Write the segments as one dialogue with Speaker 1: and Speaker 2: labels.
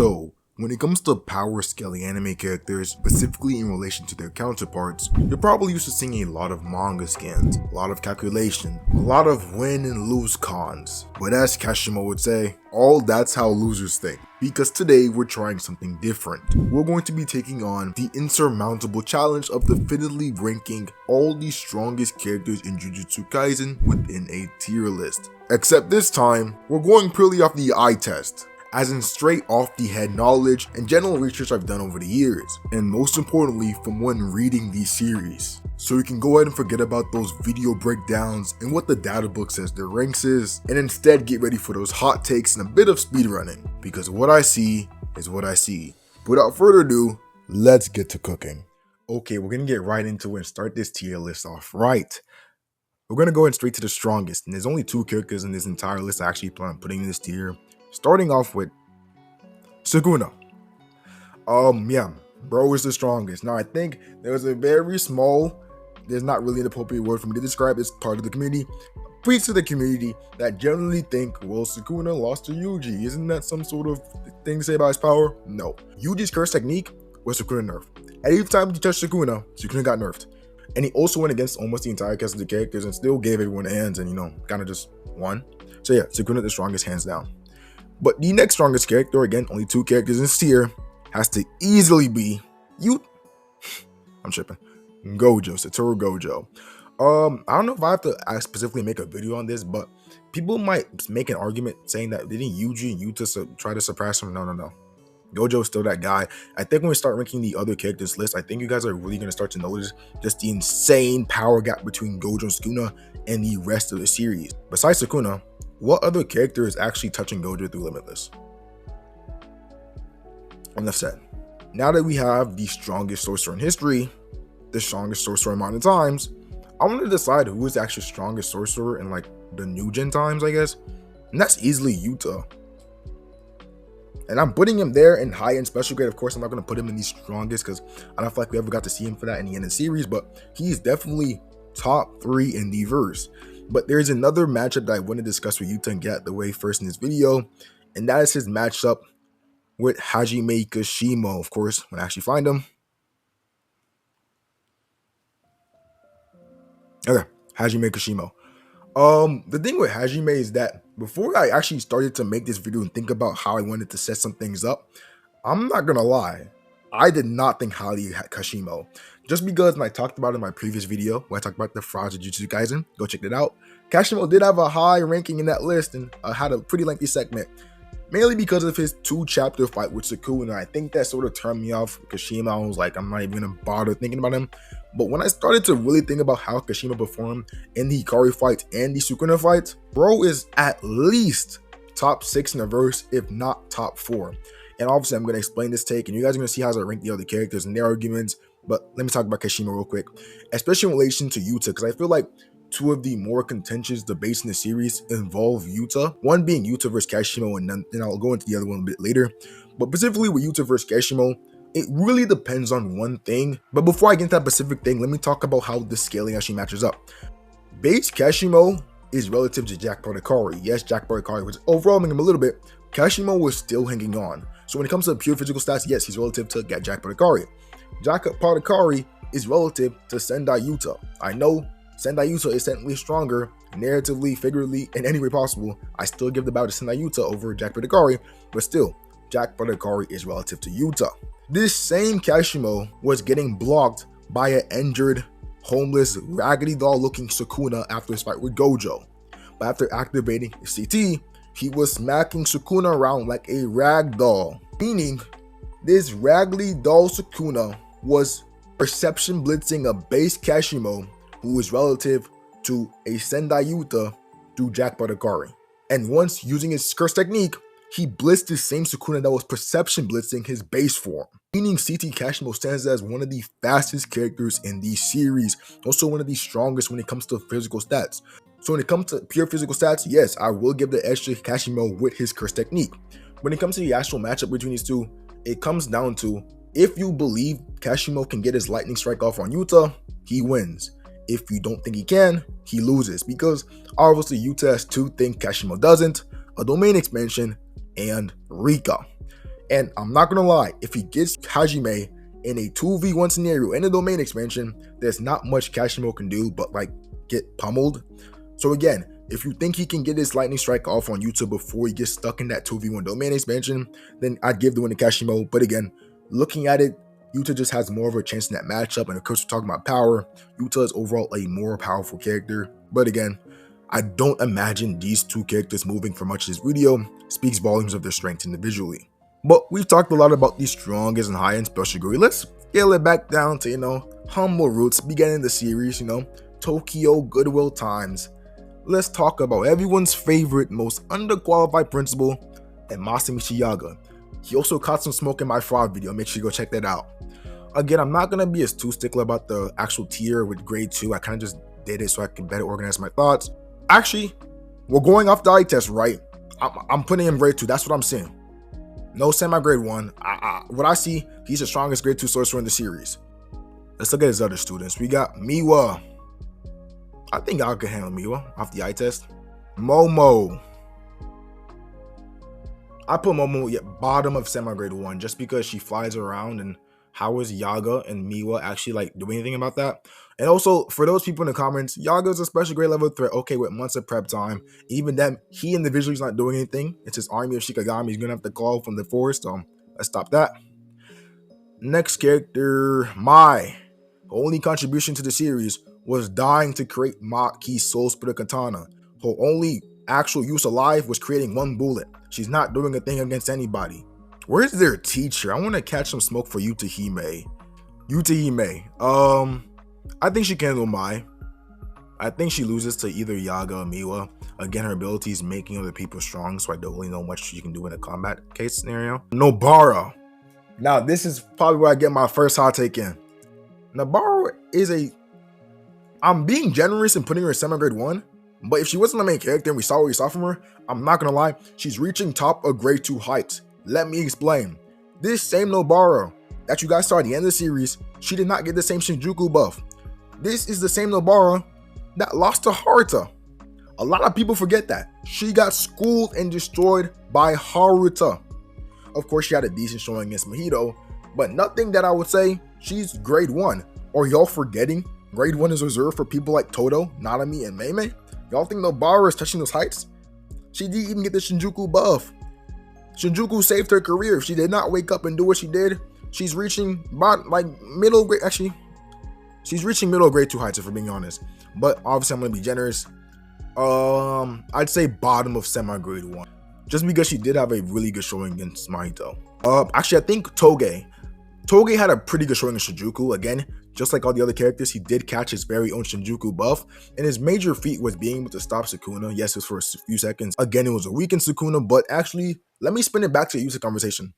Speaker 1: So, when it comes to power scaling anime characters, specifically in relation to their counterparts, you're probably used to seeing a lot of manga scans, a lot of calculation, a lot of win and lose cons. But as Kashimo would say, all that's how losers think. Because today we're trying something different. We're going to be taking on the insurmountable challenge of definitively ranking all the strongest characters in Jujutsu Kaisen within a tier list. Except this time, we're going purely off the eye test, as in straight off the head knowledge and general research I've done over the years, and most importantly from when reading these series. So you can go ahead and forget about those video breakdowns and what the data book says their ranks is, and instead get ready for those hot takes and a bit of speedrunning, because what I see is what I see. Without further ado, let's get to cooking. Okay, we're gonna get right into it and start this tier list off right. We're gonna go in straight to the strongest, and there's only 2 characters in this entire list I actually plan on putting in this tier. Starting off with Sukuna. Yeah, bro is the strongest. Now I think there's a very small, there's not really an appropriate word for me to describe this part of the community, preach to the community that generally think, well, Sukuna lost to Yuji. Isn't that some sort of thing to say about his power? No. Yuji's curse technique was Sukuna nerfed. Every time you touch Sukuna, Sukuna got nerfed. And he also went against almost the entire cast of the characters and still gave everyone hands and, kind of just won. So yeah, Sukuna the strongest hands down. But the next strongest character, again, only 2 characters in this tier, has to easily be I'm tripping. Gojo, Satoru Gojo. I don't know if I have to specifically make a video on this, but people might make an argument saying that didn't Yuji and Yuta try to suppress him? No. Gojo is still that guy. I think when we start ranking the other characters list, I think you guys are really going to start to notice just the insane power gap between Gojo and Sukuna and the rest of the series. Besides Sukuna, what other character is actually touching Gojo through Limitless? Enough said. Now that we have the strongest sorcerer in history, the strongest sorcerer in modern times, I want to decide who is actually strongest sorcerer in like the new gen times, I guess. And that's easily Yuta. And I'm putting him there in high and special grade. Of course, I'm not going to put him in the strongest because I don't feel like we ever got to see him for that in the end of the series, but he's definitely top 3 in the verse. But there's another matchup that I want to discuss with Yuta and get out the way first in this video, and that is his matchup with Hajime Kashimo. Of course, when I actually find him. Okay, Hajime Kashimo. The thing with Hajime is that before I actually started to make this video and think about how I wanted to set some things up, I'm not gonna lie, I did not think highly of Kashimo. Just because when I talked about it in my previous video, where I talked about the frauds of Jujutsu Kaisen, go check it out. Kashimo did have a high ranking in that list and had a pretty lengthy segment, mainly because of his 2-chapter fight with Sukuna. I think that sort of turned me off Kashimo. I was like, I'm not even gonna bother thinking about him. But when I started to really think about how Kashimo performed in the Hikari fight and the Sukuna fight, bro is at least top 6 in the verse, if not top 4. And obviously I'm going to explain this take and you guys are going to see how I rank the other characters and their arguments. But let me talk about Kashimo real quick, especially in relation to Yuta, because I feel like 2 of the more contentious debates in the series involve Yuta. One being Yuta versus Kashimo, and then I'll go into the other one a bit later. But specifically with Yuta versus Kashimo, it really depends on one thing. But before I get into that specific thing, let me talk about how the scaling actually matches up. Base Kashimo is relative to Jack Hikari. Yes, Jack Hikari was overwhelming him a little bit. Kashimo was still hanging on. So when it comes to pure physical stats, yes, he's relative to Jack Hikari. Jack Hikari is relative to Sendai Yuta. I know Sendai Yuta is technically stronger, narratively, figuratively, in any way possible. I still give the battle to Sendai Yuta over Jack Hikari, but still, Jack Hikari is relative to Yuta. This same Kashimo was getting blocked by an injured, homeless, raggedy doll looking Sukuna after his fight with Gojo. But after activating his CT, he was smacking Sukuna around like a rag doll. Meaning, this raggedy doll Sukuna was perception blitzing a base Kashimo who is relative to a Sendai Yuta through Jack Hikari. And once using his curse technique, he blitzed the same Sukuna that was perception blitzing his base form. Meaning CT Kashimo stands as one of the fastest characters in the series, also one of the strongest when it comes to physical stats. So when it comes to pure physical stats, yes, I will give the edge to Kashimo with his curse technique. When it comes to the actual matchup between these 2, it comes down to, if you believe Kashimo can get his lightning strike off on Yuta, he wins. If you don't think he can, he loses, because obviously Yuta has 2 things Kashimo doesn't: a domain expansion and Rika. And I'm not gonna lie, if he gets Hajime in a 2v1 scenario in the domain expansion, there's not much Kashimo can do but like get pummeled. So again, if you think he can get his lightning strike off on Yuta before he gets stuck in that 2v1 domain expansion, then I'd give the win to Kashimo. But again, looking at it, Yuta just has more of a chance in that matchup. And of course, we're talking about power. Yuta is overall a more powerful character. But again, I don't imagine these two characters moving for much of this video. Speaks volumes of their strength individually. But we've talked a lot about the strongest and high-end special Guri. Let's scale it back down to, humble roots, beginning the series, Tokyo Goodwill times. Let's talk about everyone's favorite, most underqualified principal, and Masamichi Yaga. He also caught some smoke in my fraud video. Make sure you go check that out. Again, I'm not going to be as too stickler about the actual tier with grade 2. I kind of just did it so I can better organize my thoughts. Actually, we're going off the eye test, right? I'm putting him grade 2. That's what I'm saying. No semi-grade 1. What I see, he's the strongest grade 2 sorcerer in the series. Let's look at his other students. We got Miwa. I think I could handle Miwa off the eye test. Momo. I put Momo at bottom of semi-grade 1 just because she flies around, and how is Yaga and Miwa actually doing anything about that? And also, for those people in the comments, Yaga is a special grade level threat. Okay, with months of prep time. Even then, he individually is not doing anything. It's his army of Shikigami. He's gonna have to call from the forest. Let's stop that. Next character, Mai. Her only contribution to the series was dying to create Maki's Soul Splitter Katana. Her only actual use alive was creating one bullet. She's not doing a thing against anybody. Where's their teacher? I want to catch some smoke for Yutahime. I think she can handle Mai. I think she loses to either Yaga or Miwa. Again, her ability is making other people strong, so I don't really know much she can do in a combat case scenario. Nobara. Now, this is probably where I get my first hot take in. Nobara is I'm being generous in putting her in semi-grade 1, but if she wasn't the main character and we saw what we saw from her, I'm not gonna lie, she's reaching top of grade 2 heights. Let me explain. This same Nobara that you guys saw at the end of the series, she did not get the same Shinjuku buff. This is the same Nobara that lost to Haruta. A lot of people forget that. She got schooled and destroyed by Haruta. Of course, she had a decent showing against Mahito, but nothing that I would say she's grade 1. Or y'all forgetting grade 1 is reserved for people like Todo, Nanami, and Meimei? Y'all think Nobara is touching those heights? She didn't even get the Shinjuku buff. Shinjuku saved her career. If she did not wake up and do what she did, she's reaching middle grade. Actually, she's reaching middle grade 2 heights, if we're being honest. But obviously, I'm gonna be generous. I'd say bottom of semi-grade 1, just because she did have a really good showing against Mahito. Actually, I think Toge had a pretty good showing in Shinjuku. Again, just like all the other characters, he did catch his very own Shinjuku buff, and his major feat was being able to stop Sukuna. Yes, it was for a few seconds. Again, it was a weakened Sukuna, but actually, let me spin it back to the Yuta conversation.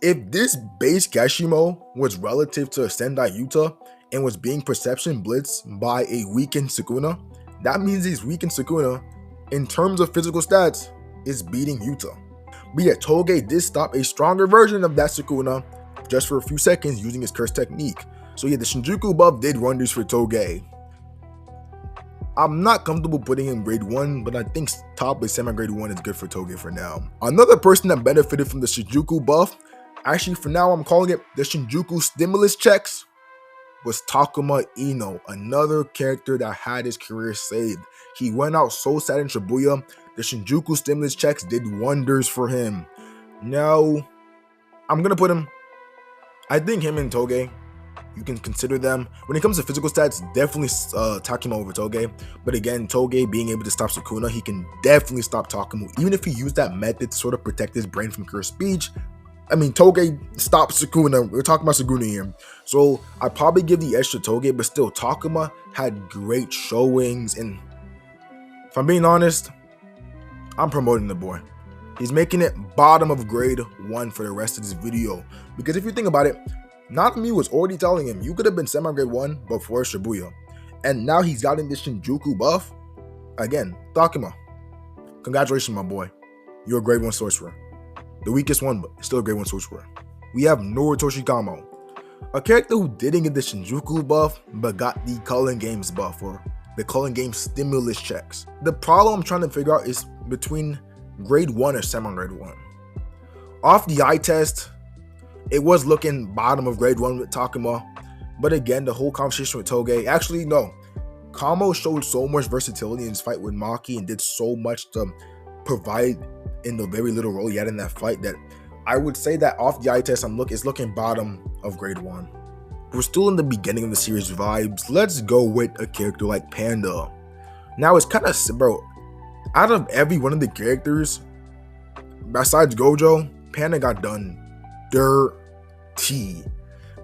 Speaker 1: If this base Kashimo was relative to a Sendai Yuta and was being perception blitzed by a weakened Sukuna, that means his weakened Sukuna, in terms of physical stats, is beating Yuta. But yet, Toge did stop a stronger version of that Sukuna just for a few seconds using his curse technique. So yeah, the Shinjuku buff did wonders for Toge. I'm not comfortable putting him grade 1, but I think top of semi-grade 1 is good for Toge for now. Another person that benefited from the Shinjuku buff, actually for now I'm calling it the Shinjuku stimulus checks, was Takuma Ino, another character that had his career saved. He went out so sad in Shibuya. The Shinjuku stimulus checks did wonders for him. Now, I'm gonna put him, I think him and Toge, you can consider them. When it comes to physical stats, definitely Takuma over Toge. But again, Toge being able to stop Sukuna, he can definitely stop Takuma. Even if he used that method to sort of protect his brain from cursed speech, I mean, Toge stopped Sukuna. We're talking about Sukuna here. So I'd probably give the edge to Toge, but still, Takuma had great showings. And if I'm being honest, I'm promoting the boy. He's making it bottom of grade 1 for the rest of this video. Because if you think about it, Nanami was already telling him, you could have been semi-grade 1 before Shibuya. And now he's gotten this Shinjuku buff. Again, Takuma, congratulations, my boy. You're a grade 1 sorcerer. The weakest one, but still a grade 1 sorcerer. We have Norutoshi Kamo, a character who didn't get the Shinjuku buff, but got the Culling Games buff, or the Culling Games stimulus checks. The problem I'm trying to figure out is between grade 1 or semi-grade 1. Off the eye test, it was looking bottom of grade 1 with Takuma. But again, the whole conversation with Toge, actually, no. Kamo showed so much versatility in his fight with Maki and did so much to provide in the very little role he had in that fight that I would say that off the eye test, it's looking bottom of grade 1. We're still in the beginning of the series vibes. Let's go with a character like Panda. Now, it's kind of, bro, out of every one of the characters, besides Gojo, Panda got done dirty.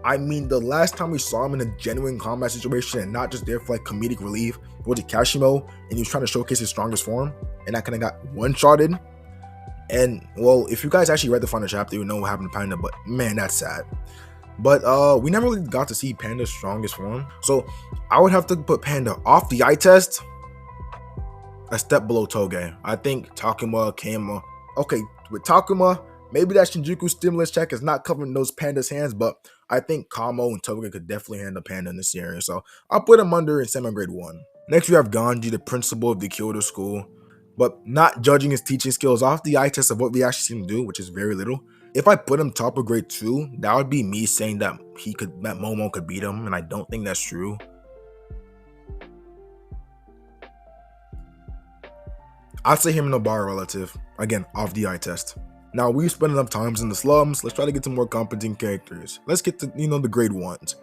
Speaker 1: I mean, the last time we saw him in a genuine combat situation and not just there for like comedic relief was at Kashimo, and he was trying to showcase his strongest form, and that kind of got one-shotted. And well, if you guys actually read the final chapter, you know what happened to Panda, but man, that's sad. But we never really got to see Panda's strongest form, so I would have to put Panda off the eye test, a step below Toge. I think Takuma came okay with Takuma. Maybe that Shinjuku stimulus check is not covering those Panda's hands, but I think Kamo and Toge could definitely handle Panda in this area, so I'll put him under in semi-grade 1. Next, we have Ganji, the principal of the Kyoto school, but not judging his teaching skills off the eye test of what we actually see him do, which is very little. If I put him top of grade 2, that would be me saying that that Momo could beat him, and I don't think that's true. I'd say him and Nobara relative, again, off the eye test. Now, we've spent enough times in the slums, let's try to get some more competent characters. Let's get to, the grade 1s.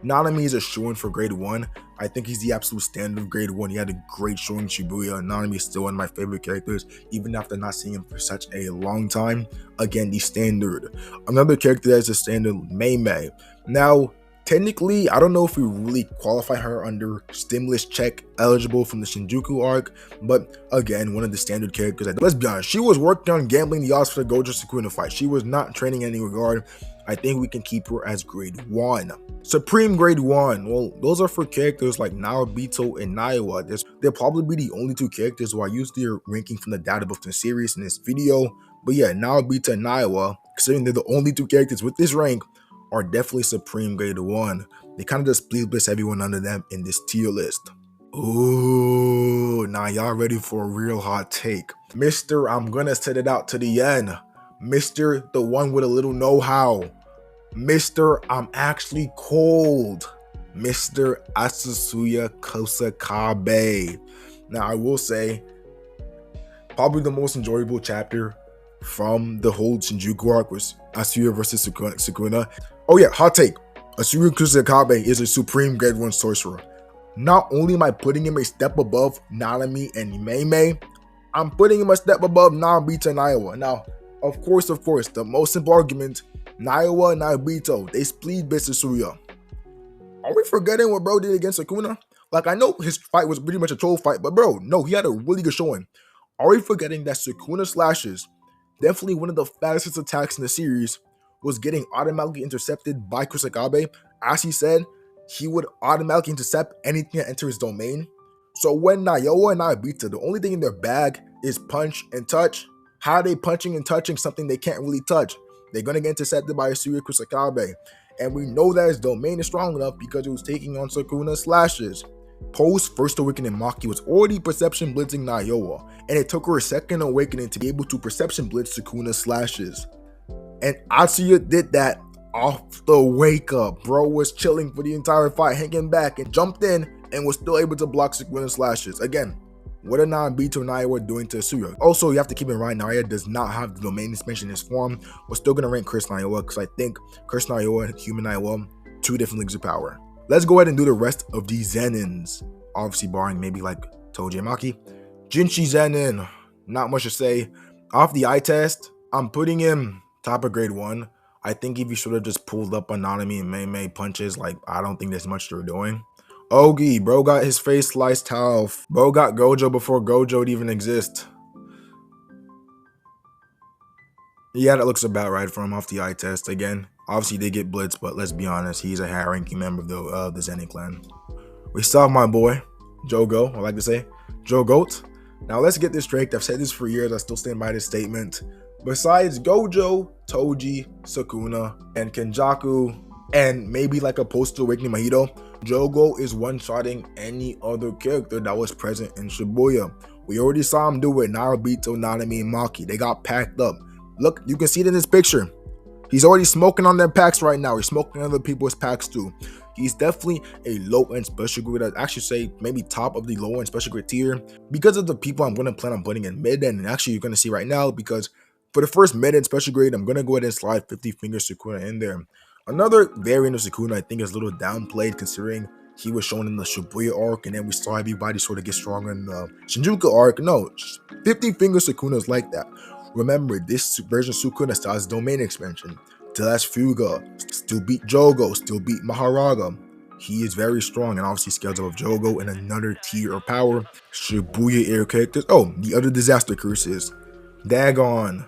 Speaker 1: Nanami is a shoo-in for grade 1. I think he's the absolute standard of grade 1. He had a great showing in Shibuya. Nanami is still one of my favorite characters, even after not seeing him for such a long time. Again, the standard. Another character that is a standard, Mei Mei. Now, technically, I don't know if we really qualify her under stimulus check eligible from the Shinjuku arc, but again, one of the standard characters. Let's be honest, she was working on gambling the odds for the Gojo Sukuna fight. She was not training in any regard. I think we can keep her as grade 1. Supreme grade 1. Well, those are for characters like Naobito and Naiwa. They'll probably be the only 2 characters who I used their ranking from the data book from the series in this video. But yeah, Naobito and Naiwa, considering they're the only 2 characters with this rank, are definitely Supreme grade 1. They kind of just split bliss everyone under them in this tier list. Ooh, now y'all ready for a real hot take. Mr. I'm gonna set it out to the end. Mr. the one with a little know-how. Mr. I'm actually cold. Mr. Asusuya Kosakabe. Now I will say, probably the most enjoyable chapter from the whole Shinjuku arc was Asuya versus Sukuna. Oh yeah, hot take. Asuya Kusakabe is a supreme grade 1 sorcerer. Not only am I putting him a step above Nanami and Mei Mei, I'm putting him a step above Naobito and Naiwa. Now, of course, the most simple argument, Naiwa and Naobito, they split bits Asuya. Are we forgetting what bro did against Sukuna? Like, I know his fight was pretty much a troll fight, but bro, no, he had a really good showing. Are we forgetting that Sukuna slashes, definitely one of the fastest attacks in the series, was getting automatically intercepted by Kusakabe? As he said, he would automatically intercept anything that enters his domain. So when Naiwa and Naobito, the only thing in their bag is punch and touch, how are they punching and touching something they can't really touch? They're going to get intercepted by Asuya Kusakabe. And we know that his domain is strong enough because it was taking on Sukuna's slashes. Post First Awakening, Maki was already perception blitzing Naiwa, and it took her a second awakening to be able to perception blitz Sukuna's slashes. And Asuya did that off the wake up. Bro was chilling for the entire fight, hanging back, and jumped in and was still able to block Sukuna's slashes. Again, what are Naobito and Naiwa doing to Asuya? Also, you have to keep in mind, Naiwa does not have the domain expansion in his form. We're still going to rank Curse Naiwa because I think Curse Naiwa and Human Naiwa, 2 different leagues of power. Let's go ahead and do the rest of these Zenins. Obviously barring maybe like Toji and Maki. Jinshi Zenin, not much to say. Off the eye test, I'm putting him top of grade 1. I think if you should have just pulled up on Nanami and Mei Mei punches, like, I don't think there's much they're doing. Ogi, bro got his face sliced half. Bro got Gojo before Gojo would even exist. Yeah, that looks about right for him off the eye test. Again, obviously they get blitzed, but let's be honest, he's a high-ranking member of the Zenin clan. We saw my boy, Jogo, I like to say, Joe Goat. Now let's get this straight. I've said this for years, I still stand by this statement. Besides Gojo, Toji, Sukuna, and Kenjaku, and maybe like a post-awakening Mahito, Jogo is one-shotting any other character that was present in Shibuya. We already saw him do it with Naobito, Nanami, and Maki. They got packed up. Look, you can see it in this picture. He's already smoking on their packs right now. He's smoking on other people's packs too. He's definitely a low-end special grade. I'd actually say maybe top of the low-end special grade tier because of the people I'm going to plan on putting in mid-end. And actually, you're going to see right now because for the first mid-end special grade, I'm going to go ahead and slide 50 Finger Sukuna in there. Another variant of Sukuna I think is a little downplayed considering he was shown in the Shibuya arc, and then we saw everybody sort of get stronger in the Shinjuku arc. No, 50 Finger Sukuna is like that. Remember, this version of Sukuna still has domain expansion. Still has Fuga, still beat Jogo, still beat Maharaga. He is very strong and obviously scales above Jogo in another tier of power. Shibuya air characters. Oh, the other disaster curses. Dagon.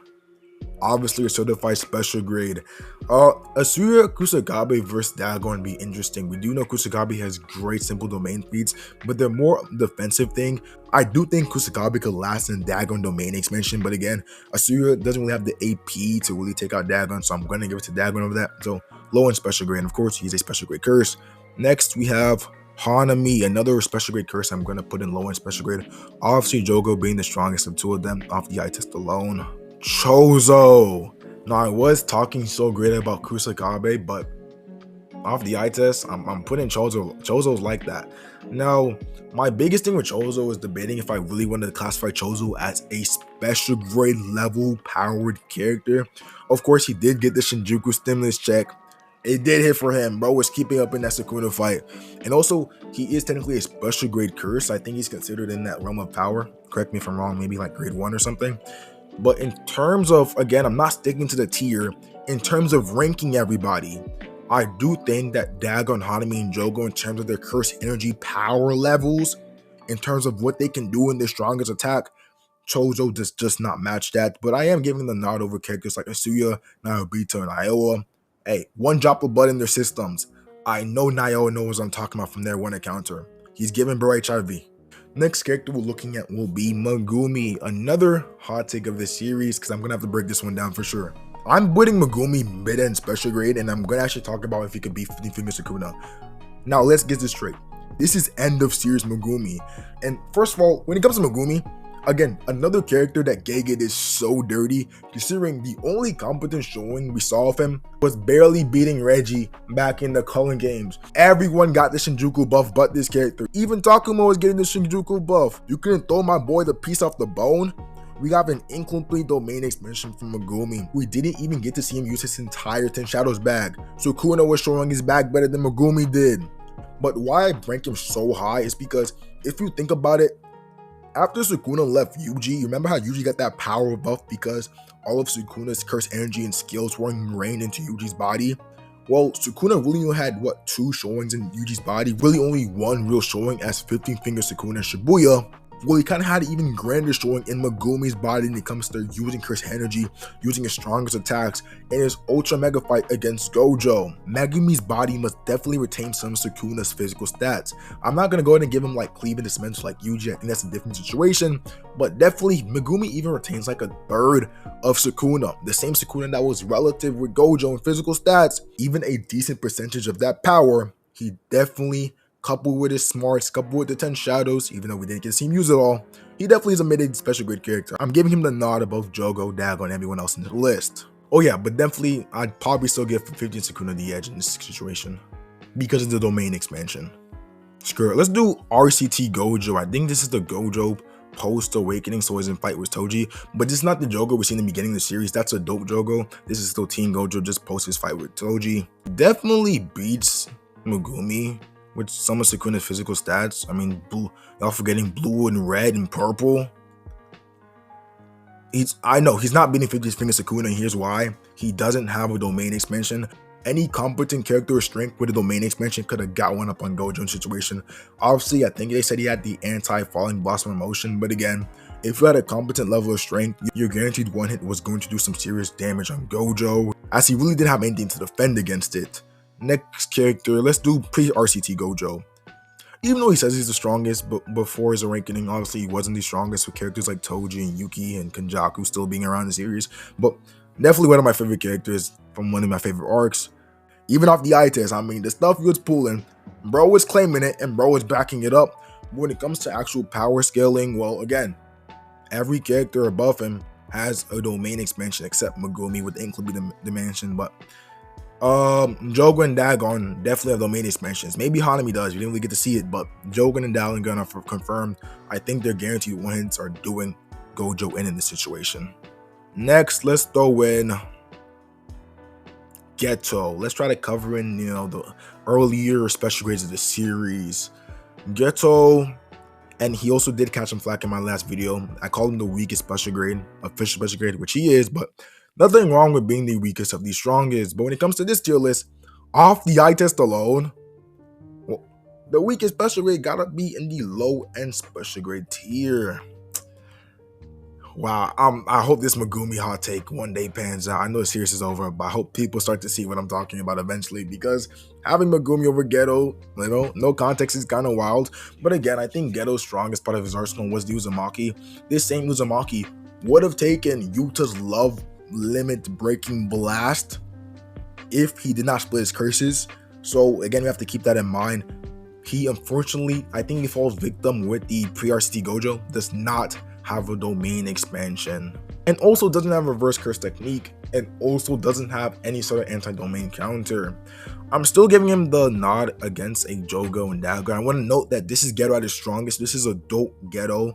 Speaker 1: Obviously a certified special grade. Asuya Kusagabe versus Dagon would be interesting. We do know Kusagabe has great simple domain feats, but they're more defensive thing. I do think Kusagabe could last in Dagon domain expansion, but again, Asuya doesn't really have the AP to really take out Dagon, so I'm going to give it to Dagon over that. So low in special grade, and of course he's a special grade curse. Next we have Hanami, another special grade curse I'm going to put in low in special grade. Obviously Jogo being the strongest of two of them off the eye test alone. Chozo. Now I was talking so great about Kusagabe, but off the eye test, I'm putting Chozo. Chozo's like that. Now, my biggest thing with Chozo is debating if I really wanted to classify Chozo as a special grade level powered character. Of course, he did get the Shinjuku stimulus check. It did hit for him. Bro was keeping up in that Sukuna fight. And also, he is technically a special grade curse. I think he's considered in that realm of power. Correct me if I'm wrong, maybe like grade 1 or something. But in terms of, again, I'm not sticking to the tier. In terms of ranking everybody, I do think that Dagon, Hanami, and Jogo, in terms of their curse energy power levels, in terms of what they can do in their strongest attack, Chozo does just not match that. But I am giving the nod over characters like Asuya, Nayobita, and Iowa. Hey, one drop of blood in their systems. I know Nioh knows what I'm talking about from their one encounter. He's giving bro HIV. Next character we're looking at will be Megumi, another hot take of this series because I'm going to have to break this one down for sure. I'm putting Megumi mid-end special grade, and I'm going to actually talk about if he could beat 50 Finger Sukuna. Now, let's get this straight. This is end of series Megumi. And first of all, when it comes to Megumi, again, another character that Gege is so dirty, considering the only competent showing we saw of him was barely beating Reggie back in the Cullen games. Everyone got the Shinjuku buff but this character. Even Takuma was getting the Shinjuku buff. You couldn't throw my boy the piece off the bone? We got an incomplete domain expansion from Megumi. We didn't even get to see him use his entire 10 Shadows bag. Sukuna was showing his bag better than Megumi did. But why I rank him so high is because if you think about it, after Sukuna left Yuji, remember how Yuji got that power buff because all of Sukuna's curse energy and skills were ingrained into Yuji's body? Well, Sukuna really only had, 2 showings in Yuji's body, really only one real showing as 15 Finger Sukuna in Shibuya. Well, he kind of had an even grander showing in Megumi's body when it comes to using curse energy, using his strongest attacks, in his Ultra Mega fight against Gojo. Megumi's body must definitely retain some of Sukuna's physical stats. I'm not going to go ahead and give him like cleave and dismantle like Yuji, I think that's a different situation, but definitely Megumi even retains like a third of Sukuna, the same Sukuna that was relative with Gojo in physical stats, even a decent percentage of that power. He definitely, coupled with his smarts, coupled with the 10 shadows, even though we didn't get to see him use it all, he definitely is a mid special grade character. I'm giving him the nod above Jogo, Dagon, and everyone else in the list. Oh yeah, but definitely, I'd probably still give 15 Sukuna the edge in this situation because of the domain expansion. Screw it. Let's do RCT Gojo. I think this is the Gojo post-awakening, so he's in fight with Toji, but this is not the Jogo we see in the beginning of the series. That's a dope Jogo. This is still Teen Gojo, just post his fight with Toji. Definitely beats Megumi with some of Sukuna's physical stats. I mean, y'all forgetting blue and red and purple. I know he's not beating 50 Finger Sukuna, and here's why. He doesn't have a domain expansion. Any competent character or strength with a domain expansion could have got one up on Gojo in situation. Obviously, I think they said he had the anti-falling blossom emotion, but again, if you had a competent level of strength, your guaranteed one hit was going to do some serious damage on Gojo, as he really didn't have anything to defend against it. Next character, let's do pre-RCT Gojo. Even though he says he's the strongest, but before his awakening, obviously he wasn't the strongest with characters like Toji and Yuki and Kenjaku still being around the series. But definitely one of my favorite characters from one of my favorite arcs. Even off the eye test, I mean, the stuff he was pulling, bro was claiming it and bro was backing it up. But when it comes to actual power scaling, well, again, every character above him has a domain expansion except Megumi with the included dimension, but Jogo and Dagon definitely have domain expansions. Maybe Hanami does. We didn't really get to see it, but Jogan and Dagon are confirmed. I think they're guaranteed wins are doing Gojo in this situation. Next, let's throw in Geto. Let's try to cover in, the earlier special grades of the series. Geto, and he also did catch some flack in my last video. I called him the weakest special grade, official special grade, which he is, but nothing wrong with being the weakest of the strongest. But when it comes to this tier list, off the eye test alone, well, the weakest special grade gotta be in the low end special grade tier. Wow, I hope this Megumi hot take one day pans out. I know the series is over, but I hope people start to see what I'm talking about eventually, because having Megumi over Geto, no context, is kind of wild. But again, I think Geto's strongest part of his arsenal was the Uzumaki. This same Uzumaki would have taken Yuta's love limit breaking blast if he did not split his curses. So again, we have to keep that in mind. He unfortunately, I think he falls victim with the pre-RCT Gojo, does not have a domain expansion, and also doesn't have reverse curse technique, and also doesn't have any sort of anti-domain counter. I'm still giving him the nod against a Jogo and Dagon. I want to note that this is Geto at his strongest. This is adult Geto.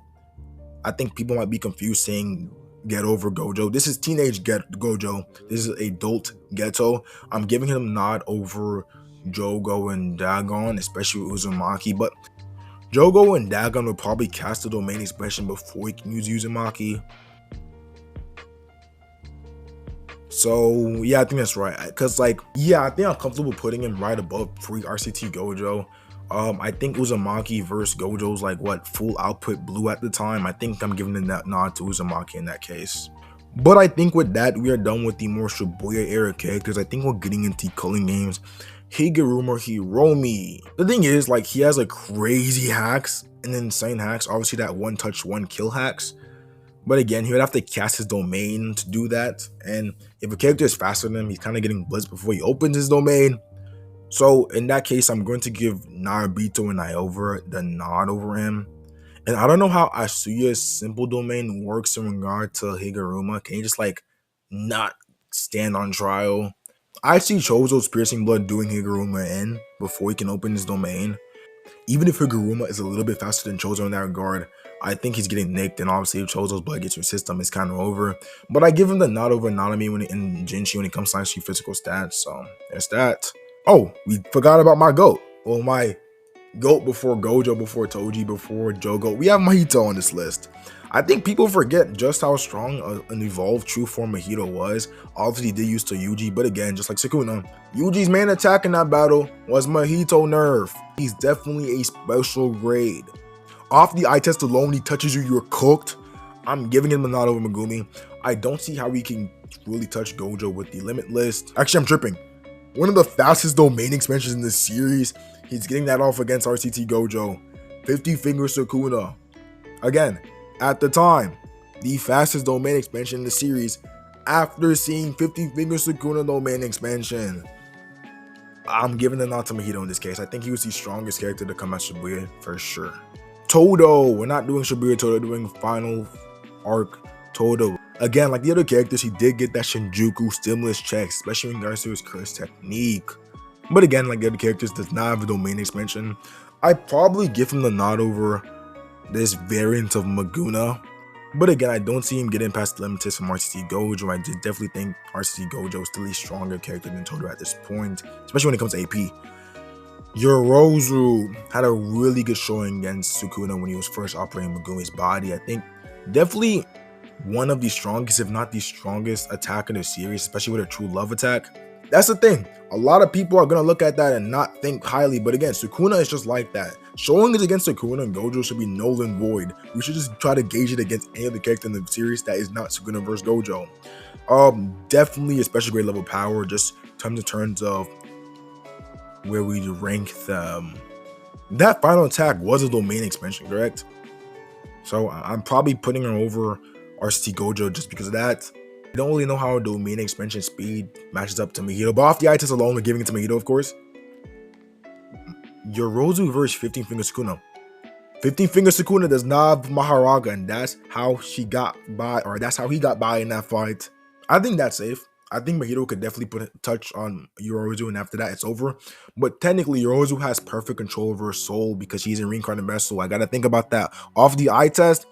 Speaker 1: I think people might be confused saying Geto over Gojo. This is teenage Gojo. This is adult Geto. I'm giving him a nod over Jogo and Dagon, especially with Uzumaki, but Jogo and Dagon will probably cast the domain expansion before he can use Uzumaki. So yeah, I think that's right. Cause I think I'm comfortable putting him right above pre-RCT Gojo. I think Uzumaki versus Gojo's full output blue at the time. I think I'm giving that nod to Uzumaki in that case. But I think with that, we are done with the more Shibuya era characters. I think we're getting into culling games. Higuruma Hiromi. The thing is, he has crazy hacks and insane hacks. Obviously, that one touch, one kill hacks. But again, he would have to cast his domain to do that. And if a character is faster than him, he's kind of getting blitzed before he opens his domain. So in that case, I'm going to give Narubito and Iova the nod over him. And I don't know how Asuya's simple domain works in regard to Higuruma. Can he just not stand on trial? I see Chozo's piercing blood doing Higuruma in before he can open his domain. Even if Higuruma is a little bit faster than Chozo in that regard, I think he's getting nicked, and obviously if Chozo's blood gets your system, it's kind of over. But I give him the nod over Nanami in Jinshi when it comes to actually physical stats, so there's that. Oh, we forgot about my GOAT. Well, my GOAT before Gojo, before Toji, before Jogo. We have Mahito on this list. I think people forget just how strong an evolved true form Mahito was. Obviously, he did use to Yuji, but again, just like Sukuna, Yuji's main attack in that battle was Mahito nerf. He's definitely a special grade. Off the eye test alone, he touches you, you're cooked. I'm giving him a nod over Megumi. I don't see how he can really touch Gojo with the limit list. Actually, I'm tripping. One of the fastest domain expansions in this series. He's getting that off against RCT Gojo. 50 Finger Sukuna. Again, at the time, the fastest domain expansion in the series after seeing 50 Finger Sukuna domain expansion. I'm giving the nod to Mahito in this case. I think he was the strongest character to come at Shibuya for sure. Todo. We're not doing Shibuya Todo, we're doing final arc Todo. Again, like the other characters, he did get that Shinjuku stimulus check, especially in regards to his curse technique. But again, like the other characters, does not have a domain expansion. I'd probably give him the nod over this variant of Maguna. But again, I don't see him getting past the limited from RCT Gojo. I definitely think RCT Gojo is still a stronger character than Todo at this point, especially when it comes to AP. Yorozu had a really good showing against Sukuna when he was first operating Megumi's body. I think definitely one of the strongest, if not the strongest attack in the series, especially with a true love attack. That's the thing. A lot of people are going to look at that and not think highly. But again, Sukuna is just like that. Showing it against Sukuna and Gojo should be null and void. We should just try to gauge it against any other character in the series that is not Sukuna versus Gojo. Definitely a special grade level power, just in terms of where we rank them. That final attack was a domain expansion, correct? So I'm probably putting her over RCT Gojo just because of that. I don't really know how domain expansion speed matches up to Mahito, but off the eye test alone, we're giving it to Mahito, of course. Yorozu versus 15 Finger Sukuna. 15 Finger Sukuna does not have Maharaga, and that's how she got by, or that's how he got by in that fight. I think that's safe. I think Mahito could definitely put a touch on Yorozu, and after that, it's over. But technically, Yorozu has perfect control over her soul because she's a reincarnated vessel. I gotta think about that. Off the eye test,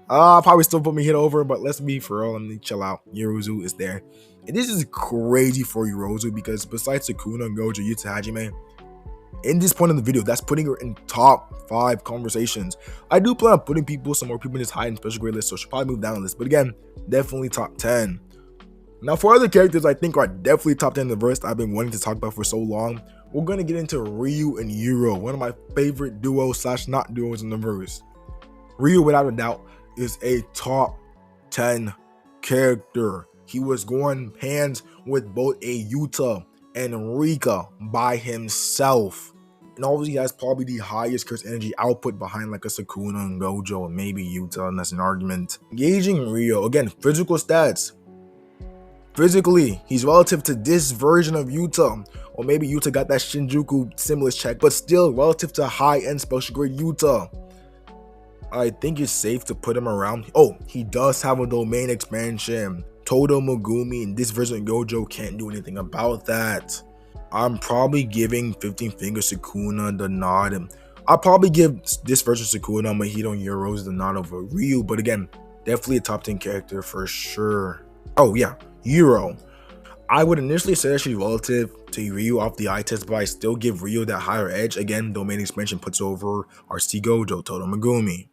Speaker 1: I'll probably still put Mahito over, but let's be for real. Let me chill out. Yorozu is there. And this is crazy for Yorozu because besides Sukuna, Gojo, Yuta, Hajime, in this point of the video, that's putting her in top 5 conversations. I do plan on putting some more people in this high and special grade list, so she'll probably move down the list. But again, definitely top 10. Now, for other characters I think are definitely top 10 in the verse I've been wanting to talk about for so long, we're going to get into Ryu and Yuro, one of my favorite duos / not duos in the verse. Ryu, without a doubt, is a top 10 character. He was going hands with both a Yuta and Rika by himself. And obviously he has probably the highest curse energy output behind like a Sukuna and Gojo and maybe Yuta, and that's an argument. Engaging Ryo, again, physical stats. Physically, he's relative to this version of Yuta, or maybe Yuta got that Shinjuku stimulus check, but still relative to high-end special grade Yuta. I think it's safe to put him around. Oh, he does have a domain expansion. Todo Megumi and this version of Gojo can't do anything about that. I'm probably giving 15 Finger Sukuna the nod, and I'll probably give this version of Sukuna, Mahito, and Yorozu the nod over Ryu, but again, definitely a top 10 character for sure. Oh yeah, Yuro. I would initially say that she's relative to Ryu off the eye test, but I still give Ryu that higher edge. Again, domain expansion puts over RC Gojo, Todo Megumi.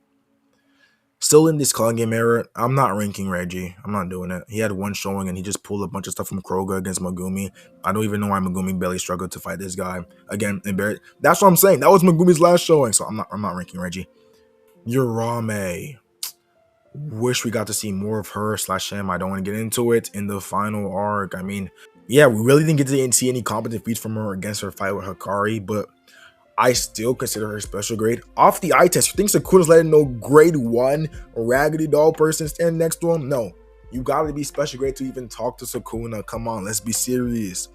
Speaker 1: Still in this calling game era, I'm not ranking Reggie. I'm not doing it. He had one showing and he just pulled a bunch of stuff from Kroga against Megumi. I don't even know why Megumi barely struggled to fight this guy. Again, embarrassed. That's what I'm saying. That was Megumi's last showing, so I'm not ranking Reggie. Urame. Wish we got to see more of her / him. I don't want to get into it in the final arc. I mean, yeah, we really didn't get to see any competent feats from her against her fight with Hikari, but I still consider her special grade. Off the eye test, you think Sakuna's letting no grade 1 raggedy doll person stand next to him? No. You gotta be special grade to even talk to Sukuna. Come on, let's be serious.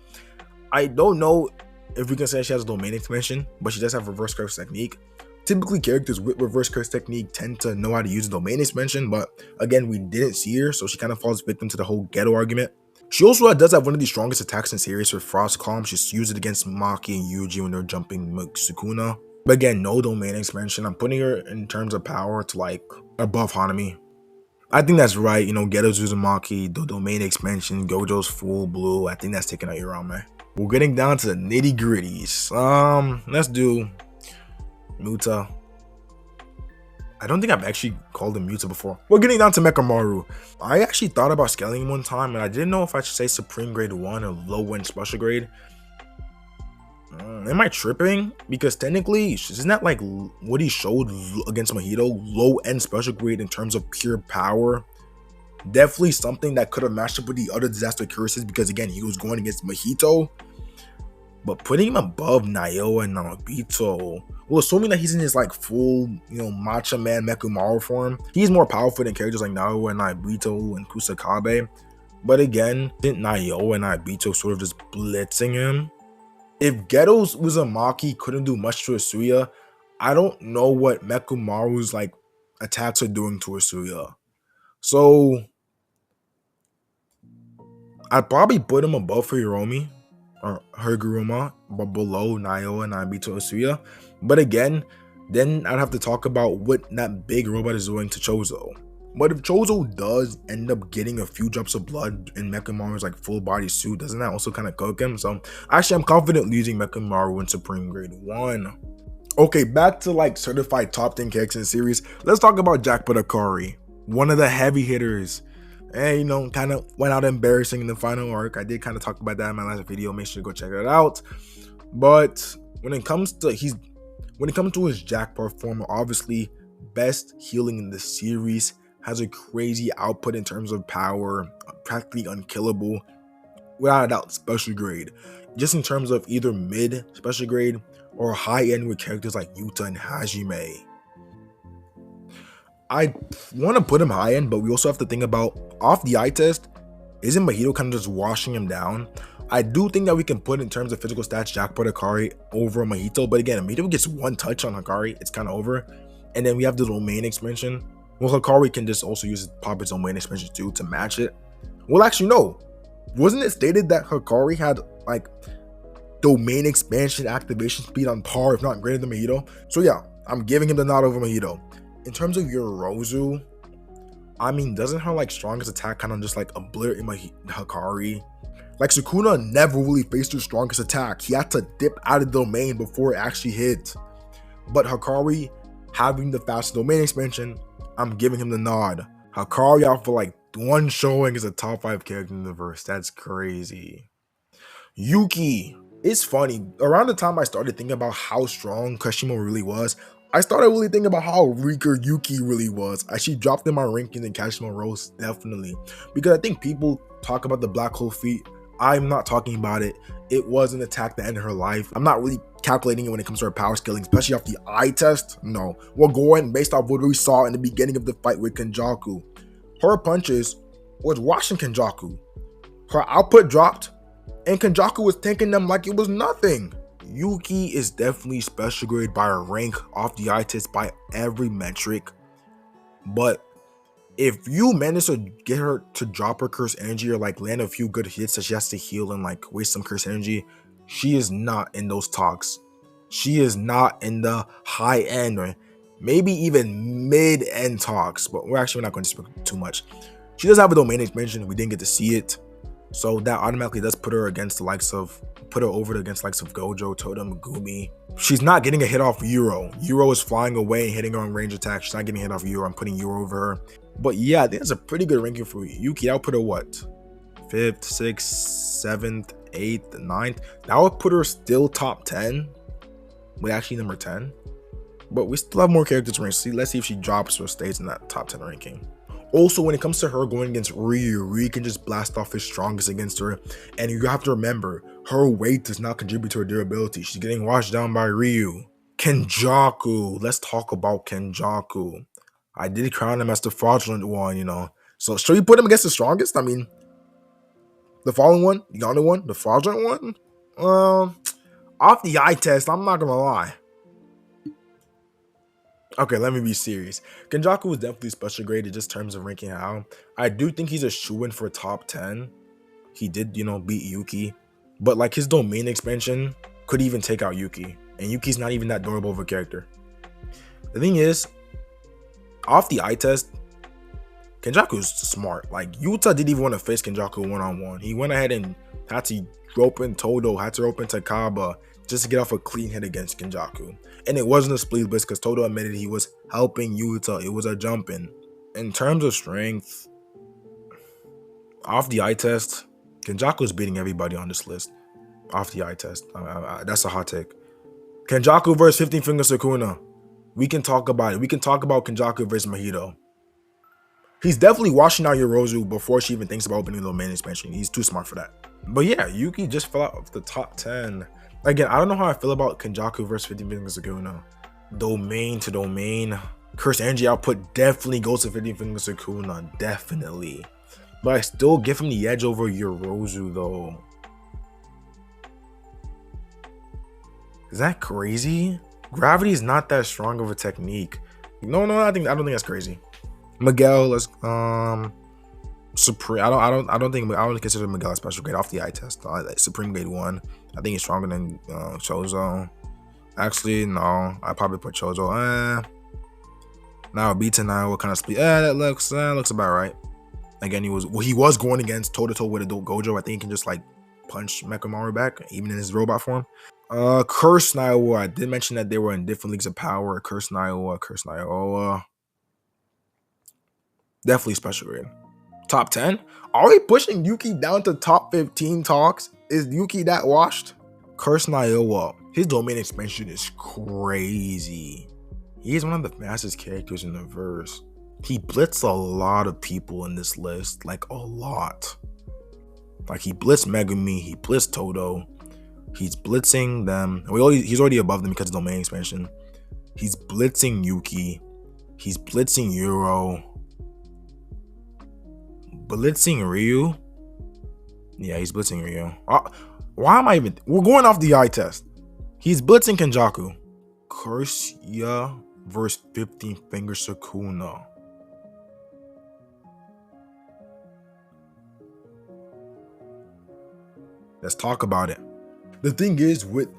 Speaker 1: I don't know if we can say she has a domain expansion, but she does have reverse curse technique. Typically, characters with reverse curse technique tend to know how to use a domain expansion, but again, we didn't see her, so she kind of falls victim to the whole ghetto argument. She also does have one of the strongest attacks in series with Frost Calm. She's used it against Maki and Yuji when they're jumping Sukuna. But again, no domain expansion. I'm putting her in terms of power to like above Hanami. I think that's right. You know, Ghetto's using Maki, the domain expansion, Gojo's full blue. I think that's taking out Urame. We're getting down to the nitty gritties. Let's do Muta. I don't think I've actually called him Muta before. We're getting down to Mekamaru. I actually thought about scaling him one time, and I didn't know if I should say Supreme Grade 1 or low-end Special Grade. Am I tripping? Because technically, isn't that like what he showed against Mahito? Low-end Special Grade in terms of pure power. Definitely something that could have matched up with the other Disaster Curses, because again, he was going against Mahito. But putting him above Naoya and Nobito, well, assuming that he's in his like full, you know, Macha Man Mekumaru form, he's more powerful than characters like Naoya and Nobito and Kusakabe. But again, didn't Naoya and Nobito sort of just blitzing him? If Ghetto's Uzumaki couldn't do much to Asuya, I don't know what Mekumaru's like attacks are doing to Asuya. So I'd probably put him above Hiromi or Higuruma, but below Naoya and Nobito Asuya. But again, then I'd have to talk about what that big robot is doing to Chozo. But if Chozo does end up getting a few drops of blood in Mekamaru's like full body suit, doesn't that also kind of cook him? So actually, I'm confident losing Mekamaru in Supreme Grade 1. Okay, back to like certified top 10 characters in the series. Let's talk about Jackpot Akari, one of the heavy hitters. And, you know, kind of went out embarrassing in the final arc. I did kind of talk about that in my last video. Make sure to go check that out. But when it comes to his Jackpot form, obviously best healing in the series, has a crazy output in terms of power, practically unkillable, without a doubt special grade. Just in terms of either mid special grade or high end with characters like Yuta and Hajime. I want to put him high end, but we also have to think about off the eye test, isn't Mahito kind of just washing him down? I do think that we can put in terms of physical stats Jackpot Akari over Mahito, but again, Mahito gets one touch on Akari, it's kind of over. And then we have the domain expansion. Well, Hikari can just also use pop its domain expansion too to match it. Well, actually, no. Wasn't it stated that Hikari had like domain expansion activation speed on par, if not greater than Mahito? So yeah, I'm giving him the nod over Mahito. In terms of Yorozu, I mean, doesn't her like strongest attack kind of just like obliterate my Hikari? Like Sukuna never really faced her strongest attack. He had to dip out of the domain before it actually hit. But Hikari having the fast domain expansion, I'm giving him the nod. Hikari out for like one showing is a top 5 character in the verse. That's crazy. Yuki. It's funny. Around the time I started thinking about how strong Kashimo really was, I started really thinking about how weaker Yuki really was. I actually dropped in my rankings and Kashimo rose definitely. Because I think people talk about the black hole feat. I'm not talking about it. It was an attack that ended her life. I'm not really calculating it when it comes to her power scaling, especially off the eye test. No. We're going based off what we saw in the beginning of the fight with Kenjaku. Her punches was washing Kenjaku. Her output dropped, and Kenjaku was tanking them like it was nothing. Yuki is definitely special grade by her rank off the eye test by every metric. But if you manage to get her to drop her curse energy or like land a few good hits that she has to heal and like waste some curse energy, she is not in those talks. She is not in the high end or maybe even mid end talks, but we're not going to speak too much. She does have a domain expansion. We didn't get to see it. So that automatically does put her against the likes of, put her over against the likes of Gojo, Totem, Megumi. She's not getting a hit off Euro. Euro is flying away and hitting her on range attack. She's not getting a hit off Euro. I'm putting Euro over her. But yeah, I think that's a pretty good ranking for Yuki. I'll put her what? 5th, 6th, 7th, 8th, 9th. That would put her still top 10. Wait, actually number 10. But we still have more characters to rank. See, let's see if she drops or stays in that top 10 ranking. Also, when it comes to her going against Ryu can just blast off his strongest against her. And you have to remember, her weight does not contribute to her durability. She's getting washed down by Ryu. Kenjaku. Let's talk about Kenjaku. I did crown him as the fraudulent one, you know. So should we put him against the strongest? I mean, the fallen one, the yonder one, the fraudulent one? Off the eye test, I'm not gonna lie. Okay, let me be serious. Kenjaku was definitely special graded just in terms of ranking how. I do think he's a shoo-in for top 10. He did, you know, beat Yuki. But like his domain expansion could even take out Yuki. And Yuki's not even that durable of a character. The thing is, off the eye test, Kenjaku's smart. Like Yuta didn't even want to face Kenjaku one-on-one. He went ahead and had to rope in Todo, had to rope in Takaba just to get off a clean hit against Kenjaku. And it wasn't a split blitz because Todo admitted he was helping Yuta. It was a jump-in. In terms of strength, off the eye test, Kenjaku's beating everybody on this list. Off the eye test. That's a hot take. Kenjaku versus 15 Finger Sukuna. We can talk about it. We can talk about Kenjaku versus Mahito. He's definitely washing out Yorozu before she even thinks about opening the domain expansion. He's too smart for that. But yeah, Yuki just fell out of the top 10. Again, I don't know how I feel about Kenjaku versus 15 Fingers Sukuna. Domain to domain. Curse energy output definitely goes to 15 Fingers Sukuna. Definitely. But I still give him the edge over Yorozu though. Is that crazy? Gravity is not that strong of a technique. No, I don't think that's crazy. Miguel, let's Supreme. I don't think I would consider Miguel a special grade off the eye test. Supreme grade 1. I think he's stronger than Chozo. Actually, no. I probably put Chozo. Now Beta now will kind of split. That looks about right. Again, he was going against toe to toe with a Gojo. I think he can just like punch Mechamaru back, even in his robot form. Curse Niowa. I did mention that they were in different leagues of power. Curse Niowa. Definitely special grade. Top 10? Are we pushing Yuki down to top 15 talks? Is Yuki that washed? Curse Niowa. His domain expansion is crazy. He is one of the fastest characters in the verse. He blitzed a lot of people in this list. Like a lot. Like he blitzed Megumi. He blitzed Todo. He's blitzing them. He's already above them because of domain expansion. He's blitzing Yuki. He's blitzing Euro. Blitzing Ryu. Yeah, he's blitzing Ryu. Why am I even... We're going off the eye test. He's blitzing Kenjaku. Curse ya. versus 15 finger Sukuna. Let's talk about it. The thing is, with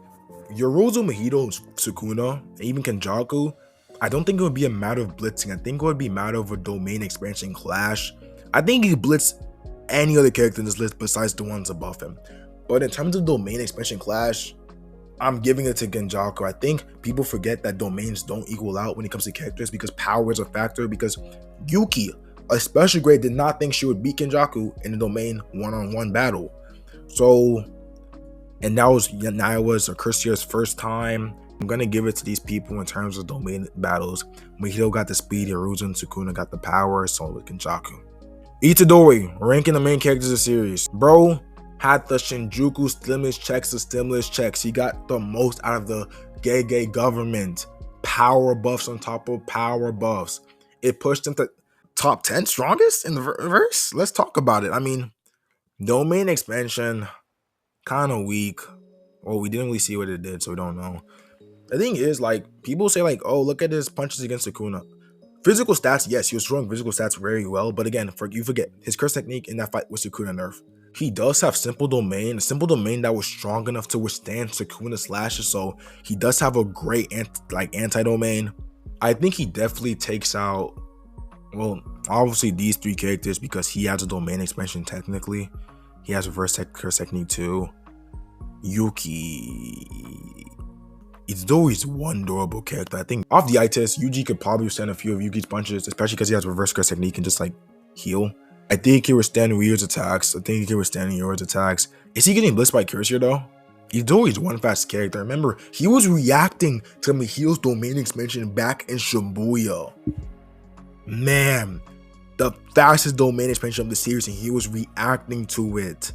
Speaker 1: Yorozu Mahito's Sukuna, and even Kenjaku, I don't think it would be a matter of blitzing. I think it would be a matter of a domain expansion clash. I think he could blitz any other character in this list besides the ones above him. But in terms of domain expansion clash, I'm giving it to Genjaku. I think people forget that domains don't equal out when it comes to characters because power is a factor. Because Yuki, a special grade, did not think she would beat Genjaku in the domain one-on-one battle. So, and that was Akursia's first time. I'm gonna give it to these people in terms of domain battles. Mahito got the speed, Hiruzen and Sukuna got the power, so with Genjaku. Itadori, ranking the main characters of the series. Bro had the Shinjuku stimulus checks. He got the most out of the gay government. Power buffs on top of power buffs. It pushed him to top 10 strongest in the verse. Let's talk about it. I mean, domain expansion, kind of weak. Well, we didn't really see what it did, so we don't know. The thing is, like, people say, like, oh, look at his punches against Sukuna. Physical stats, yes, he was throwing physical stats very well, but again, you forget his curse technique in that fight with Sukuna nerf. He does have simple domain, a simple domain that was strong enough to withstand Sukuna's slashes, so he does have a great anti-domain. I think he definitely takes out, well, obviously these three characters because he has a domain expansion technically. He has reverse curse technique too. Yuki. Itadori's one durable character. I think off the eye test, Yuji could probably withstand a few of Yuki's punches, especially because he has reverse curse technique and just like heal. I think he can withstand Ryu's attacks. I think he can withstand Yoru's attacks. Is he getting blitzed by Cursor though? Itadori's one fast character. Remember, he was reacting to Mihiro's domain expansion back in Shibuya. Man, the fastest domain expansion of the series, and he was reacting to it.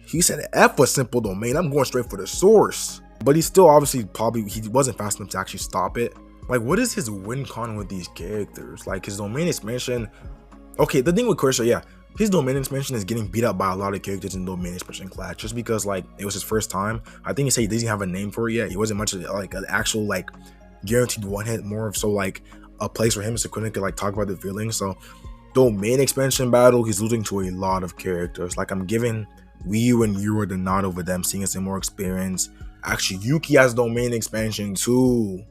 Speaker 1: He said, F a simple domain, I'm going straight for the source. But he's still obviously he wasn't fast enough to actually stop it. Like, what is his win con with these characters? Like, his domain expansion. Okay, the thing with Cursor, yeah, his domain expansion is getting beat up by a lot of characters in domain expansion clash just because, like, it was his first time. I think he said he doesn't have a name for it yet. He wasn't much of, like, an actual, like, guaranteed one hit, more of so, like, a place where him and Sukuna could, like, talk about the feelings. So, domain expansion battle, he's losing to a lot of characters. Like, I'm giving Ryu and Yura the nod over them, seeing some more experience. Actually, Yuki has domain expansion too.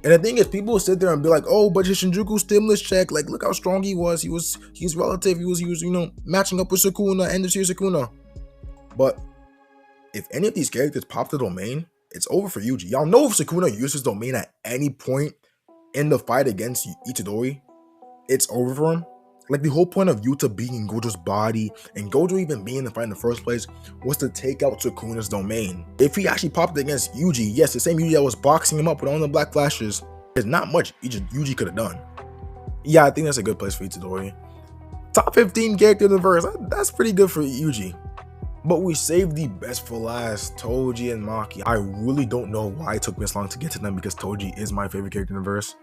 Speaker 1: And the thing is, people will sit there and be like, oh, but his Shinjuku stimulus check, like, look how strong he was. He's relative. He was, you know, matching up with Sukuna, end of series Sukuna. But if any of these characters pop the domain, it's over for Yuji. Y'all know if Sukuna uses domain at any point in the fight against Itadori, it's over for him. Like, the whole point of Yuta being in Gojo's body and Gojo even being in the fight in the first place was to take out Sukuna's domain. If he actually popped against Yuji, yes, the same Yuji that was boxing him up with all the black flashes, there's not much Yuji could have done. Yeah, I think that's a good place for Itadori. Top 15 character in the verse, that's pretty good for Yuji. But we saved the best for last, Toji and Maki. I really don't know why it took me this long to get to them because Toji is my favorite character in the verse.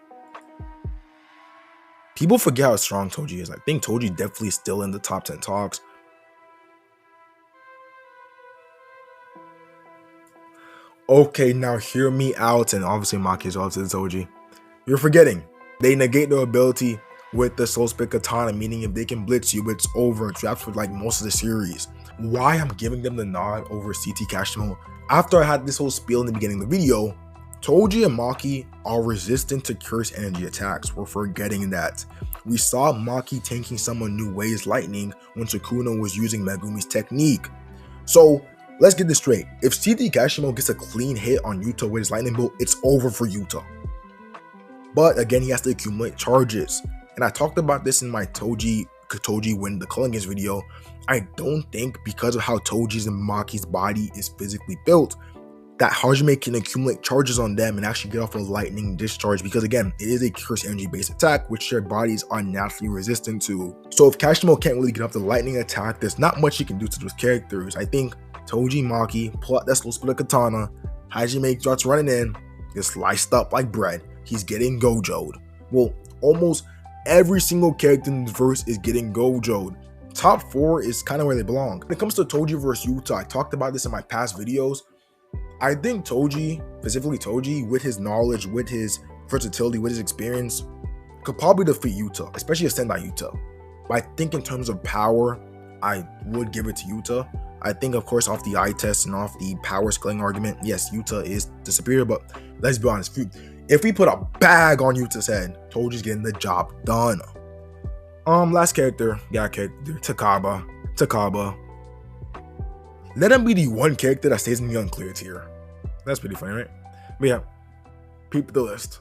Speaker 1: People forget how strong Toji is. I think Toji definitely is still in the top 10 talks. Okay, now hear me out, and obviously Maki is also Toji. You're forgetting. They negate their ability with the Soul Split Katana, meaning if they can blitz you, it's over. Traps for like most of the series. Why I'm giving them the nod over CT Kashimo? After I had this whole spiel in the beginning of the video, Toji and Maki are resistant to curse energy attacks. We're forgetting that. We saw Maki tanking someone New Way's lightning when Sukuna was using Megumi's technique. So let's get this straight. If CT Kashimo gets a clean hit on Yuta with his lightning bolt, it's over for Yuta. But again, he has to accumulate charges. And I talked about this in my Toji win the Cullingans video. I don't think because of how Toji's and Maki's body is physically built, that Hajime can accumulate charges on them and actually get off a lightning discharge because again, it is a curse energy based attack which their bodies are naturally resistant to. So if Kashimo can't really get off the lightning attack, there's not much you can do to those characters. I think Toji Maki pull out that slow split katana, Hajime starts running in, gets sliced up like bread. He's getting gojoed. Well, almost every single character in the verse is getting gojoed. Top 4 is kind of where they belong. When it comes to Toji versus Yuta, I talked about this in my past videos. I think Toji, specifically Toji, with his knowledge, with his versatility, with his experience, could probably defeat Yuta, especially a Sendai Yuta. But I think in terms of power, I would give it to Yuta. I think, of course, off the eye test and off the power scaling argument, yes, Yuta is the superior, but let's be honest, if we put a bag on Yuta's head, Toji's getting the job done. Last character, Takaba. Let him be the one character that stays in the unclear tier. That's pretty funny, right? But yeah, peep the list.